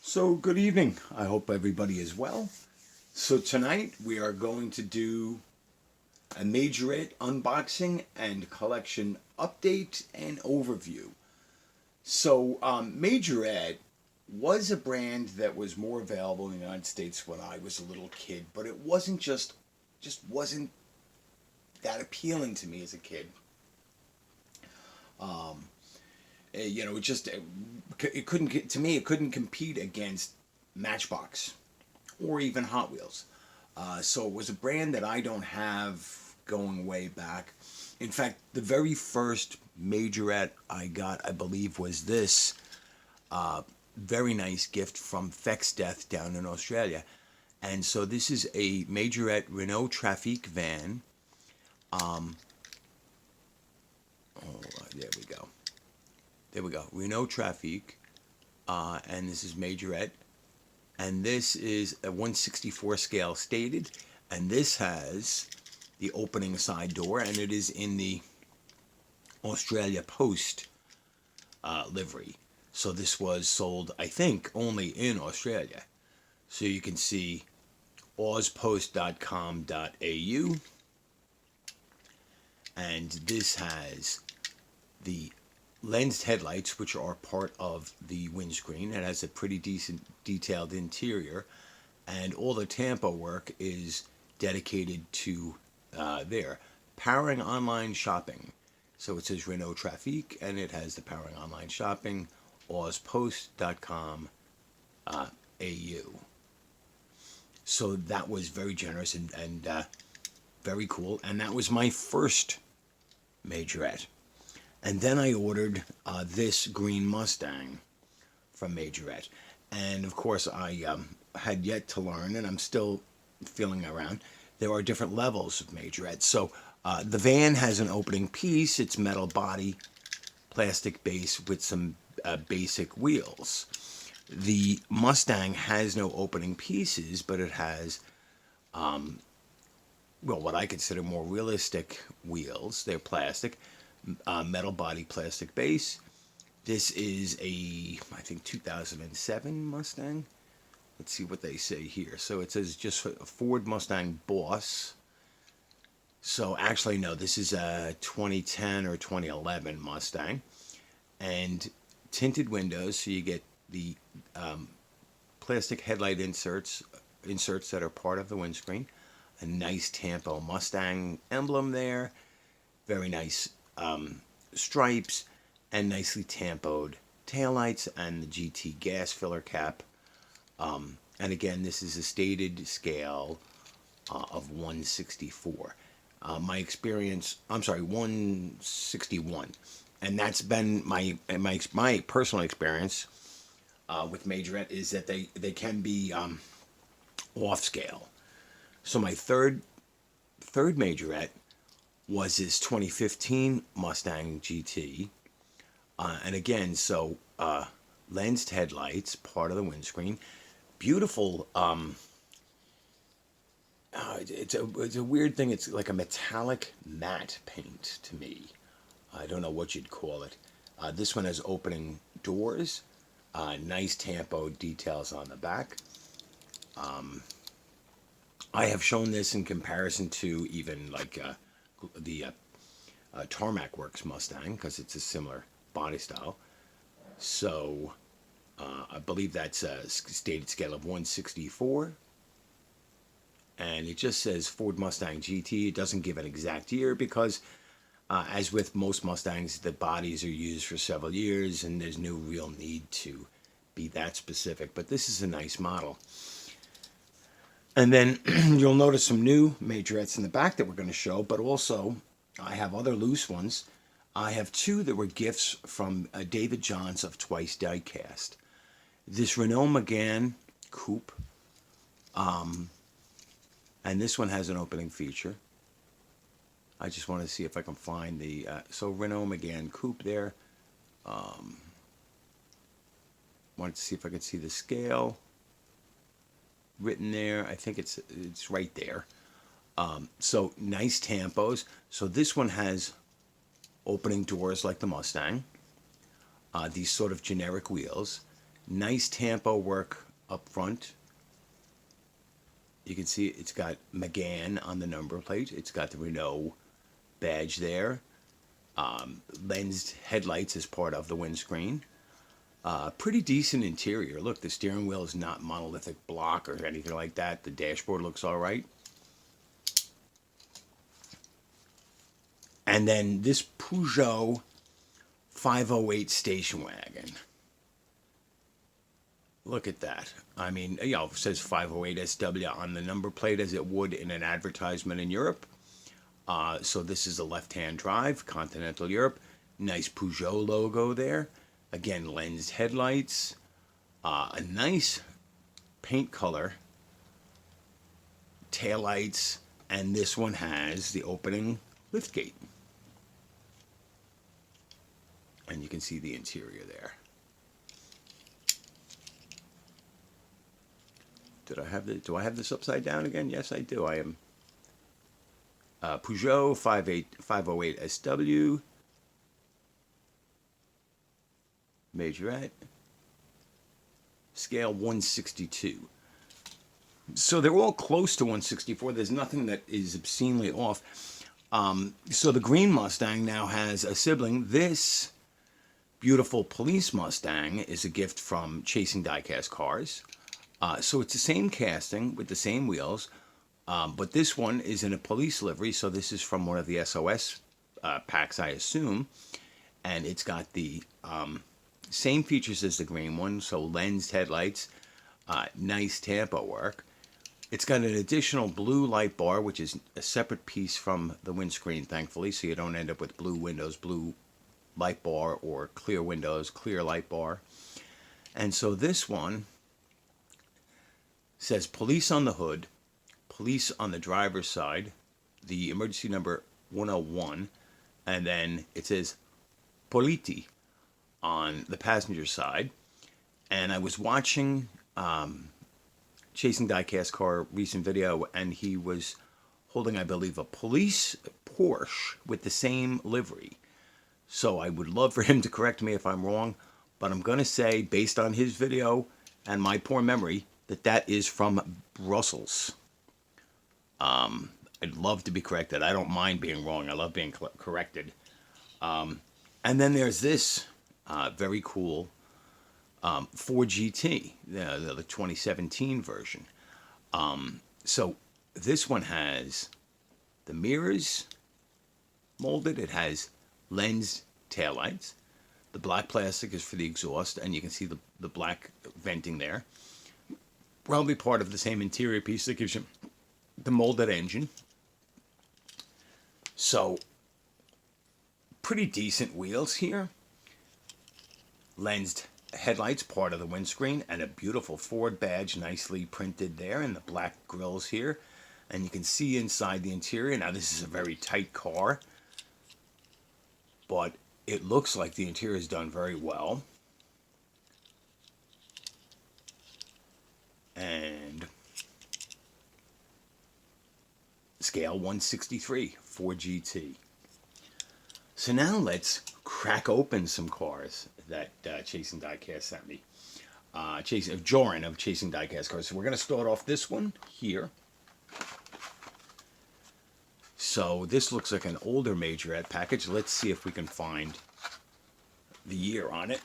So, good evening. I hope everybody is well. So, tonight we are going to do a Majorette unboxing and collection update and overview. So, Majorette was a brand that was more available in the United States when I was a little kid, but it wasn't just wasn't that appealing to me as a kid. Um, it couldn't to me it couldn't compete against Matchbox or even Hot Wheels. So it was a brand that I don't have going way back. In fact, the very first Majorette I got, I believe, was this very nice gift from Fex Death down in Australia. And so this is a Majorette Renault Traffic van. Um, oh, there we go. There we go. Renault Traffic. And this is Majorette. And this is a 1/64 scale stated. And this has the opening side door. And it is in the Australia Post livery. So this was sold, I think, only in Australia. So you can see auspost.com.au. And this has the lensed headlights, which are part of the windscreen. It has a pretty decent detailed interior, and all the tampo work is dedicated to there. Powering online shopping. So it says Renault Traffic, and it has the powering online shopping, auspost.com.au. So that was very generous and very cool, and that was my first Majorette. And then I ordered this green Mustang from Majorette. And of course, I had yet to learn, and I'm still feeling around. There are different levels of Majorette. So the van has an opening piece. It's metal body, plastic base with some basic wheels. The Mustang has no opening pieces, but it has, what I consider more realistic wheels. They're plastic. Metal body, plastic base. This is I think 2007 Mustang. Let's see what they say here. So it says just a Ford Mustang Boss. So actually, no, this is a 2010 or 2011 Mustang. And tinted windows, so you get the plastic headlight inserts that are part of the windscreen. A nice Tampo Mustang emblem there. Very nice stripes, and nicely tampoed taillights, and the GT gas filler cap. And again, this is a stated scale of 1/64. My experience, I'm sorry, 1/61, and that's been my personal experience with Majorette, is that they can be off scale. So my third Majorette was his 2015 Mustang GT. And again, so lensed headlights, part of the windscreen. Beautiful. It's a weird thing. It's like a metallic matte paint to me. I don't know what you'd call it. This one has opening doors. Nice tampo details on the back. I have shown this in comparison to even like the Tarmac Works Mustang, because it's a similar body style. So I believe that's a stated scale of 1/64. And it just says Ford Mustang GT. It doesn't give an exact year because, as with most Mustangs, the bodies are used for several years and there's no real need to be that specific. But this is a nice model. And then you'll notice some new Majorettes in the back that we're going to show, but also I have other loose ones. I have two that were gifts from David Johns of Twice Diecast. This Renault Mcgann Coupe, and this one has an opening feature. I just want to see if I can find the, so Renault Mcgann Coupe there. Wanted to see if I could see the scale written there. I think it's right there. So nice tampos. So this one has opening doors like the Mustang. These sort of generic wheels. Nice tampo work up front. You can see it's got Mcgann on the number plate. It's got the Renault badge there. Lensed headlights as part of the windscreen. Pretty decent interior. Look, the steering wheel is not monolithic block or anything like that. The dashboard looks all right. And then this Pujo 508 station wagon. Look at that. I mean, you know, it says 508 SW on the number plate as it would in an advertisement in Europe. So this is a left-hand drive, Continental Europe. Nice Pujo logo there. Again, lensed headlights. A nice paint color. Taillights. And this one has the opening liftgate. And you can see the interior there. Do I have this upside down again? Yes, I do. I am Pujo 508 SW, Majorette, scale 162. So they're all close to 164. There's nothing that is obscenely off. So the green Mustang now has a sibling. This beautiful police Mustang is a gift from Chasing Diecast Cars. So it's the same casting with the same wheels, but this one is in a police livery, so this is from one of the SOS packs, I assume, and it's got the same features as the green one, so lensed headlights, nice tampo work. It's got an additional blue light bar, which is a separate piece from the windscreen, thankfully, so you don't end up with blue windows, blue light bar, or clear windows, clear light bar. And so this one says police on the hood, police on the driver's side, the emergency number 101, and then it says Politi on the passenger side. And I was watching Chasing Diecast Car recent video, and he was holding, I believe, a police Porsche with the same livery. So I would love for him to correct me if I'm wrong, but I'm going to say, based on his video and my poor memory, that is from Brussels. I'd love to be corrected. I don't mind being wrong. I love being corrected. And then there's this very cool Ford GT, the 2017 version. So this one has the mirrors molded. It has lens taillights. The black plastic is for the exhaust, and you can see the black venting there. Probably part of the same interior piece that gives you the molded engine. So, pretty decent wheels here. Lensed headlights, part of the windscreen, and a beautiful Ford badge nicely printed there, and the black grills here. And you can see inside the interior. Now, this is a very tight car, but it looks like the interior is done very well. And scale 163, Ford GT. So now let's crack open some cars that Chasing Diecast sent me. Joran of Chasing Diecast Cars. So we're going to start off this one here. So this looks like an older Majorette package. Let's see if we can find the year on it.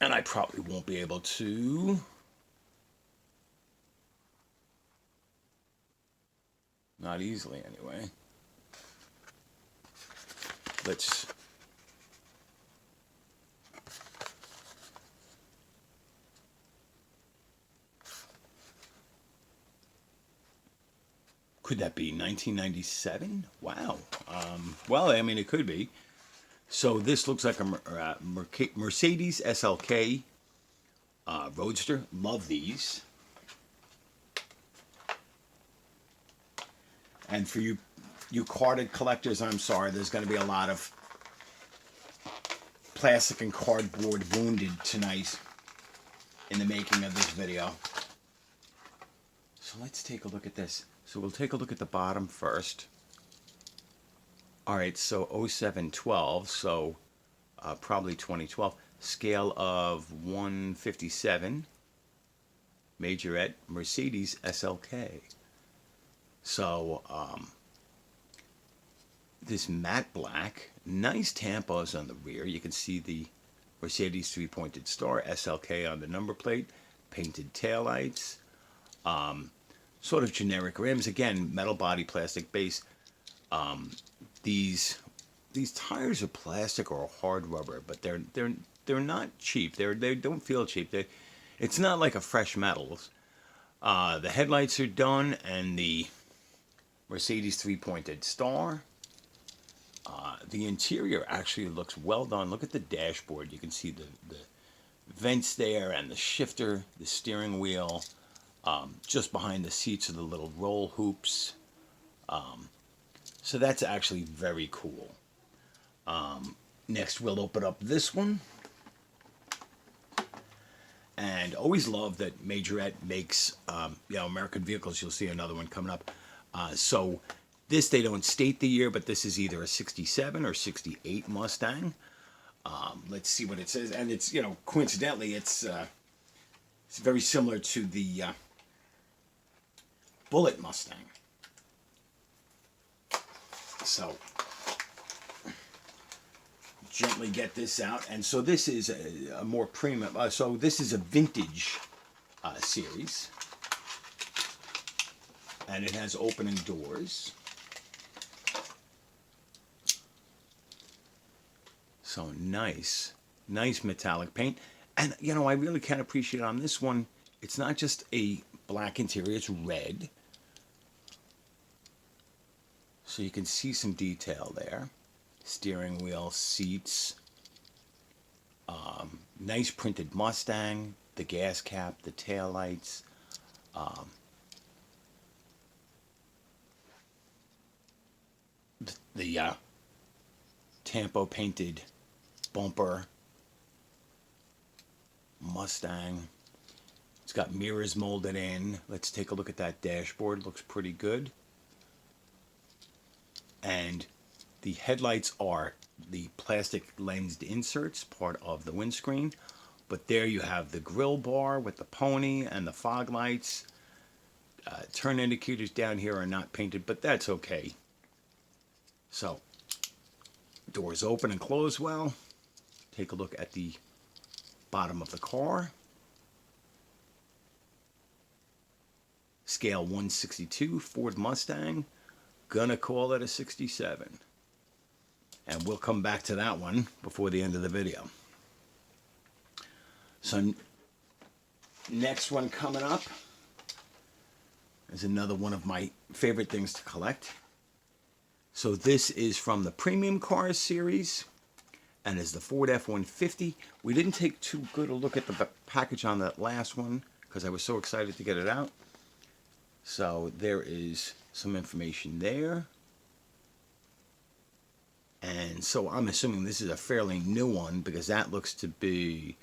And I probably won't be able to. Not easily, anyway. Let's... Could that be 1997? Wow. Well, I mean, it could be. So this looks like a Mercedes SLK Roadster. Love these. And for you carded collectors, I'm sorry, there's going to be a lot of plastic and cardboard wounded tonight in the making of this video. So let's take a look at this. So we'll take a look at the bottom first. All right, so 0712, so probably 2012. scale of 157, Majorette Mercedes SLK. So this matte black, nice tampos on the rear. You can see the Mercedes three-pointed star, SLK on the number plate, painted taillights, sort of generic rims. Again, metal body, plastic base. These tires are plastic or hard rubber, but they're not cheap. They don't feel cheap. It's not like a fresh metals. The headlights are done, and the Mercedes three-pointed star. The interior actually looks well done. Look at the dashboard. You can see the vents there and the shifter, the steering wheel. Just behind the seats are the little roll hoops. So that's actually very cool. Next, we'll open up this one. And always love that Majorette makes, American vehicles. You'll see another one coming up. So this, they don't state the year, but this is either a 67 or 68 Mustang. Let's see what it says. And it's, coincidentally, it's very similar to the Bullet Mustang. So gently get this out. And so this is a more premium. So this is a vintage series. And it has opening doors. So nice metallic paint. And, I really can appreciate on this one, it's not just a black interior, it's red. So you can see some detail there. Steering wheel, seats. Nice printed Mustang, the gas cap, the taillights. The Tampo painted bumper. Mustang. It's got mirrors molded in. Let's take a look at that dashboard. Looks pretty good. And the headlights are the plastic lensed inserts, part of the windscreen. But there you have the grill bar with the pony and the fog lights. Turn indicators down here are not painted, but that's okay. So, doors open and close well. Take a look at the bottom of the car. Scale 162, Ford Mustang. Gonna call it a 67. And we'll come back to that one before the end of the video. So, next one coming up is another one of my favorite things to collect. So this is from the Premium Cars series, and is the Ford F-150. We didn't take too good a look at the package on that last one, because I was so excited to get it out. So there is some information there. And so I'm assuming this is a fairly new one, because that looks to be,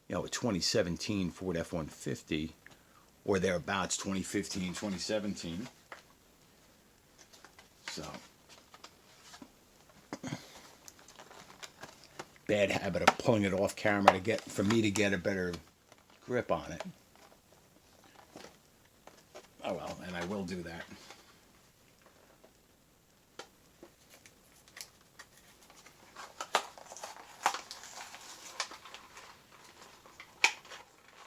a 2017 Ford F-150, or thereabouts, 2015, 2017. So, bad habit of pulling it off camera for me to get a better grip on it. Oh well, and I will do that.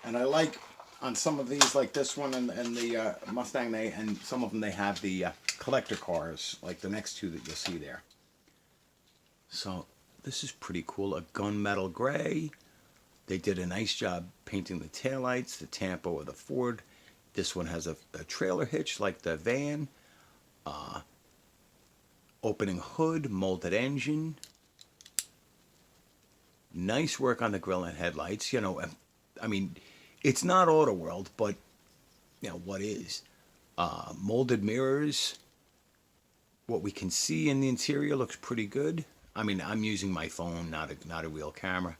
And I like on some of these, like this one and the Mustang, and some of them they have the collector cars, like the next two that you'll see there. So this is pretty cool. A gunmetal gray. They did a nice job painting the taillights, the Tampo of the Ford. This one has a trailer hitch like the van. Opening hood, molded engine. Nice work on the grille and headlights. I mean, it's not Auto World, but what is? Molded mirrors. What we can see in the interior looks pretty good. I mean, I'm using my phone, not a real camera.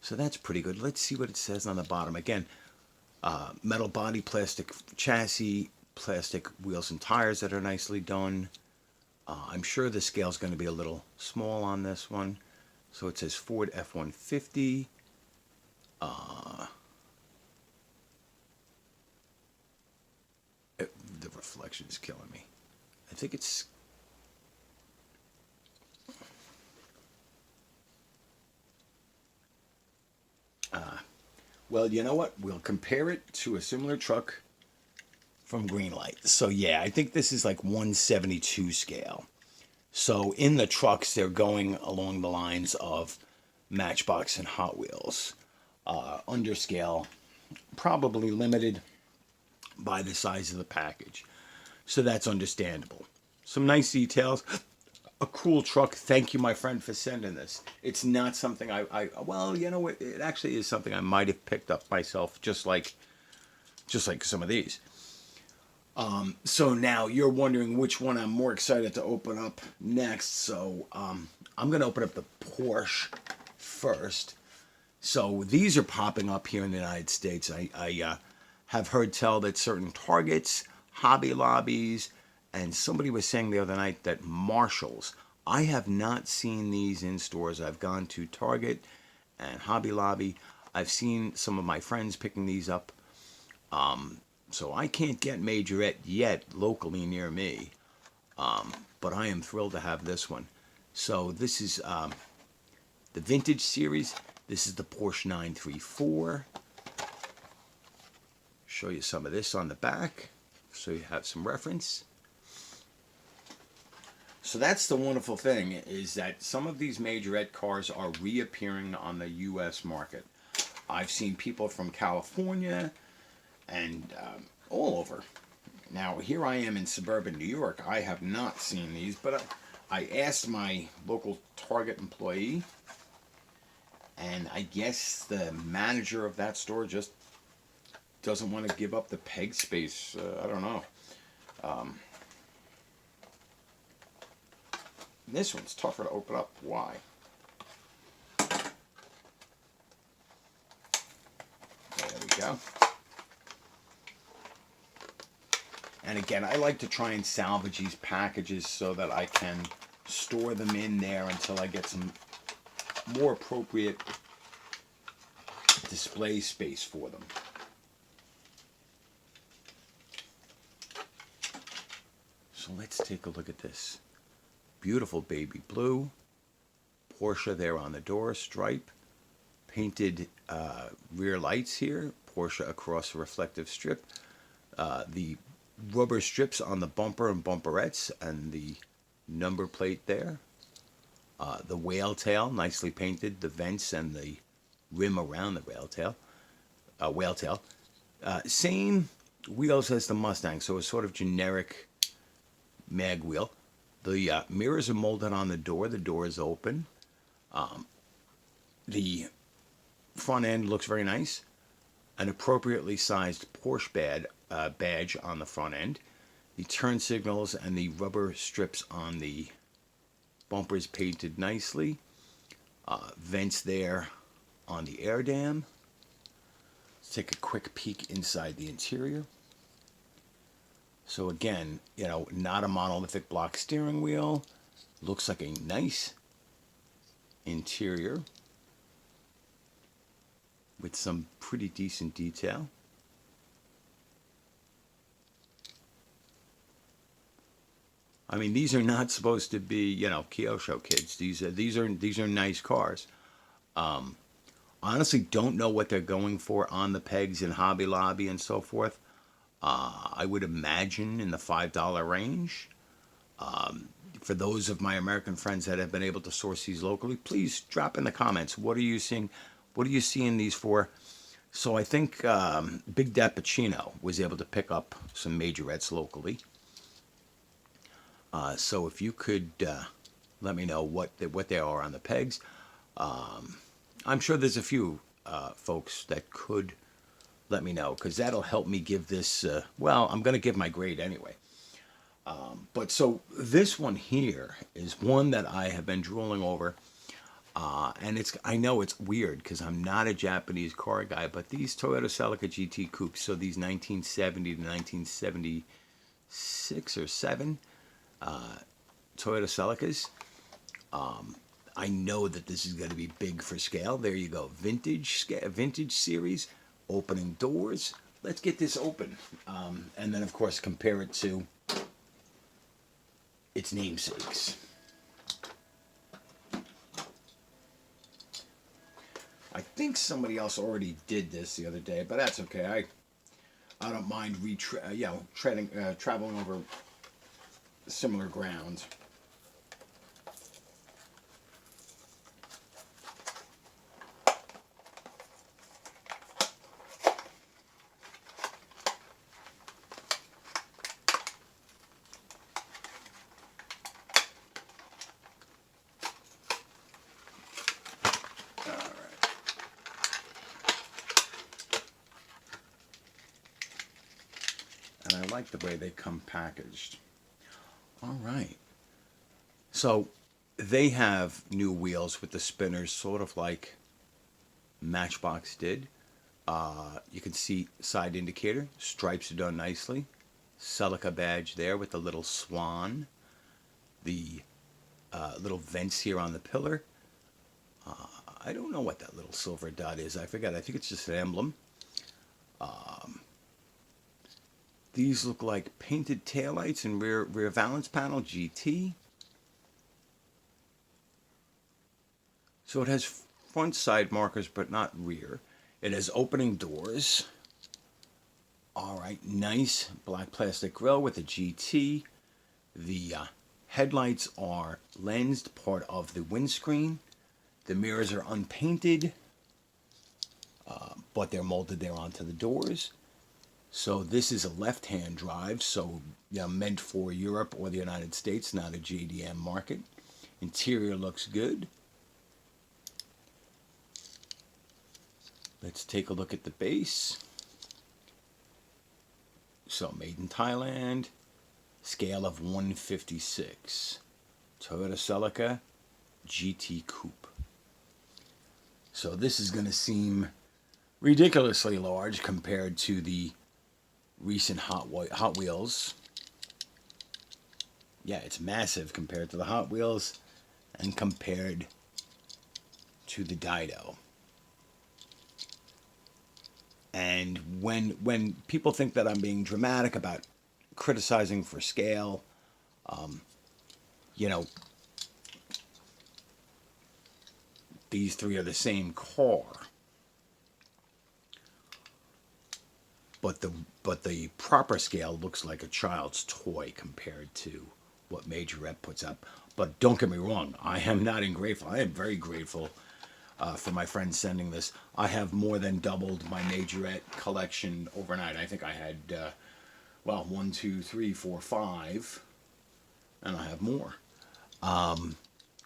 So that's pretty good. Let's see what it says on the bottom. Again, metal body, plastic chassis, plastic wheels and tires that are nicely done. I'm sure the scale's going to be a little small on this one. So it says Ford F-150. The reflection is killing me. I think it's... Well, you know what? We'll compare it to a similar truck from Greenlight. So yeah, I think this is like 172 scale. So in the trucks, they're going along the lines of Matchbox and Hot Wheels. Underscale, probably limited by the size of the package. So that's understandable. Some nice details. A cool truck. Thank you, my friend, for sending this. It's not something well, you know, it actually is something I might have picked up myself, just like some of these. So now you're wondering which one I'm more excited to open up next. So I'm going to open up the Porsche first. So these are popping up here in the United States. I have heard tell that certain Targets, Hobby Lobbies, and somebody was saying the other night that Marshalls. I have not seen these in stores. I've gone to Target and Hobby Lobby. I've seen some of my friends picking these up. So I can't get Majorette yet locally near me. But I am thrilled to have this one. So this is the Vintage Series. This is the Porsche 934. Show you some of this on the back so you have some reference. So that's the wonderful thing, is that some of these Majorette cars are reappearing on the U.S. market. I've seen people from California and all over. Now, here I am in suburban New York. I have not seen these, but I asked my local Target employee, and I guess the manager of that store just doesn't want to give up the peg space. I don't know. This one's tougher to open up. Why? There we go. And again, I like to try and salvage these packages so that I can store them in there until I get some more appropriate display space for them. So let's take a look at this. Beautiful baby blue. Porsche there on the door, stripe. Painted rear lights here. Porsche across a reflective strip. The rubber strips on the bumper and bumperettes and the number plate there. The whale tail, nicely painted. The vents and the rim around the whale tail. Same wheels as the Mustang, so a sort of generic mag wheel. The mirrors are molded on the door. The door is open. The front end looks very nice. An appropriately sized Porsche badge on the front end. The turn signals and the rubber strips on the bumpers painted nicely. Vents there on the air dam. Let's take a quick peek inside the interior. So again, you know, not a monolithic block steering wheel. Looks like a nice interior with some pretty decent detail. I mean, these are not supposed to be, you know, Kyosho kids. These are nice cars. Honestly, don't know what they're going for on the pegs in Hobby Lobby and so forth. I would imagine in the $5 range. For those of my American friends that have been able to source these locally, please drop in the comments. What are you seeing? What are you seeing these for? So I think Big Dat Pacino was able to pick up some Majorettes locally. So if you could let me know what they are on the pegs. I'm sure there's a few folks that could let me know, because that'll help me give this, well, I'm going to give my grade anyway. But so this one here is one that I have been drooling over. And I know it's weird because I'm not a Japanese car guy, but these Toyota Celica GT Coupes, so these 1970 to 1976 or 7 Toyota Celicas, I know that this is going to be big for scale. There you go. Vintage series, opening doors. Let's get this open. And then, of course, compare it to its namesakes. I think somebody else already did this the other day, but that's okay. I don't mind traveling over similar ground. And I like the way they come packaged. All right. So they have new wheels with the spinners, sort of like Matchbox did. You can see side indicator. Stripes are done nicely. Celica badge there with the little swan. The little vents here on the pillar. I don't know what that little silver dot is. I forgot. I think it's just an emblem. These look like painted taillights and rear valance panel GT. So it has front side markers, but not rear. It has opening doors. All right, nice black plastic grille with a GT. The headlights are lensed, part of the windscreen. The mirrors are unpainted, but they're molded there onto the doors. So this is a left-hand drive, so meant for Europe or the United States, not a JDM market. Interior looks good. Let's take a look at the base. So made in Thailand, scale of 156. Toyota Celica GT Coupe. So this is going to seem ridiculously large compared to the recent Hot Wheels. Yeah, it's massive compared to the Hot Wheels and compared to the Dido. And when people think that I'm being dramatic about criticizing for scale, these three are the same car. But the proper scale looks like a child's toy compared to what Majorette puts up. But don't get me wrong, I am not ungrateful. I am very grateful for my friend sending this. I have more than doubled my Majorette collection overnight. I think I had, 1, 2, 3, 4, 5, and I have more.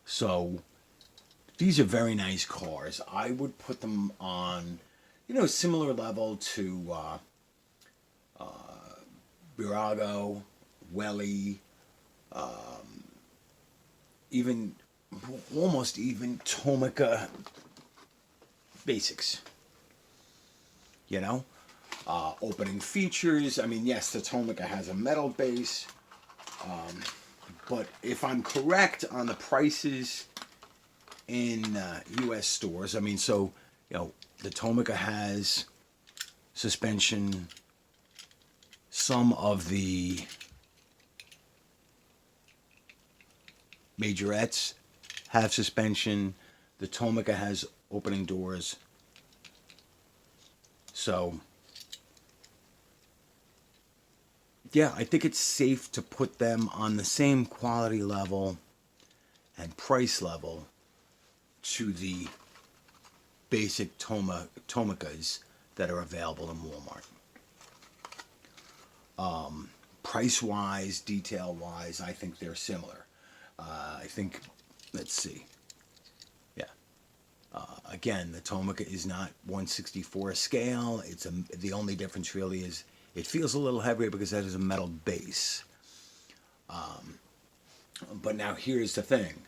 So these are very nice cars. I would put them on, similar level to Virago, Welly, almost even Tomica basics. Opening features. I mean, yes, the Tomica has a metal base, but if I'm correct on the prices in U.S. stores, the Tomica has suspension. Some of the Majorettes have suspension. The Tomica has opening doors. So, yeah, I think it's safe to put them on the same quality level and price level to the basic Tomicas that are available in Walmart. Price-wise, detail-wise, I think they're similar. Let's see. Yeah. Again, the Tomica is not 1/64 scale. The only difference really is it feels a little heavier because that is a metal base. But now here's the thing.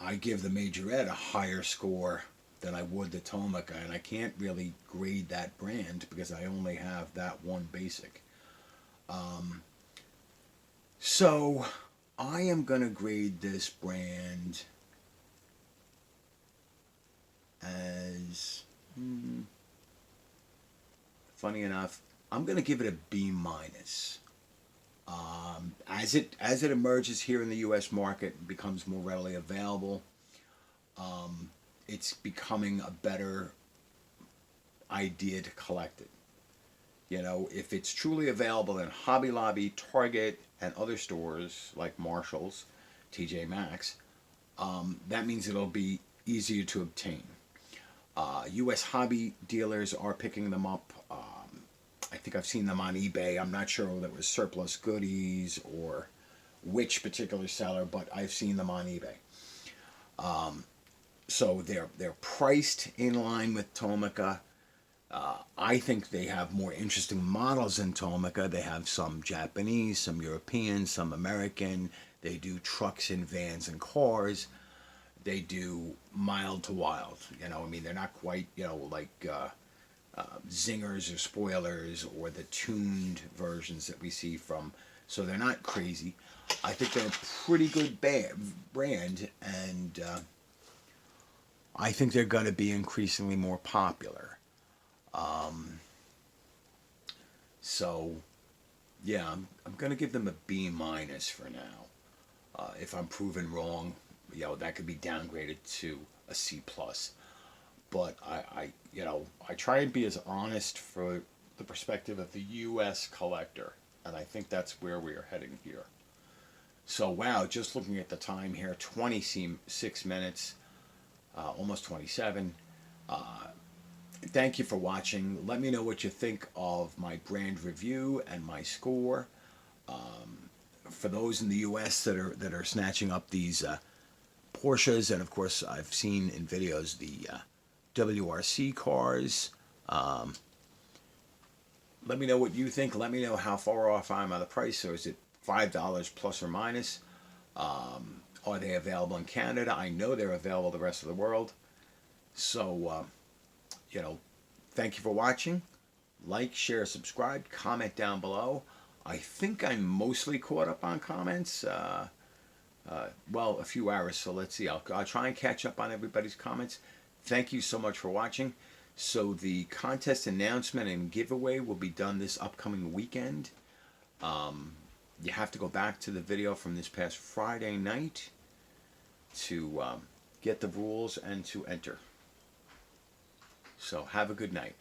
I give the Majorette a higher score than I would the Tomica, and I can't really grade that brand because I only have that one basic. So I am going to grade this brand as, funny enough, I'm going to give it a B minus. As it emerges here in the U.S. market, becomes more readily available, it's becoming a better idea to collect it. You know, if it's truly available in Hobby Lobby, Target, and other stores like Marshall's, TJ Maxx, that means it'll be easier to obtain. U.S. hobby dealers are picking them up. I think I've seen them on eBay. I'm not sure whether it was Surplus Goodies or which particular seller, but I've seen them on eBay. So they're priced in line with Tomica. I think they have more interesting models than Tomica. They have some Japanese, some European, some American. They do trucks and vans and cars. They do mild to wild. You know, I mean, they're not quite, you know, like zingers or spoilers or the tuned versions that we see from. So they're not crazy. I think they're a pretty good brand, and I think they're going to be increasingly more popular. So, yeah, I'm going to give them a B minus for now. If I'm proven wrong, you know, that could be downgraded to a C plus. But I try and be as honest for the perspective of the U.S. collector, and I think that's where we are heading here. So, wow, just looking at the time here, 26 minutes, almost 27. Thank you for watching. Let me know what you think of my brand review and my score. For those in the U.S. that are snatching up these Porsches, and of course I've seen in videos the WRC cars. Let me know what you think. Let me know how far off I'm on the price. So is it $5 plus or minus? Are they available in Canada? I know they're available the rest of the world. So, thank you for watching. Like, share, subscribe, comment down below. I think I'm mostly caught up on comments. Well, a few hours, so let's see. I'll try and catch up on everybody's comments. Thank you so much for watching. So the contest announcement and giveaway will be done this upcoming weekend. You have to go back to the video from this past Friday night to get the rules and to enter. So have a good night.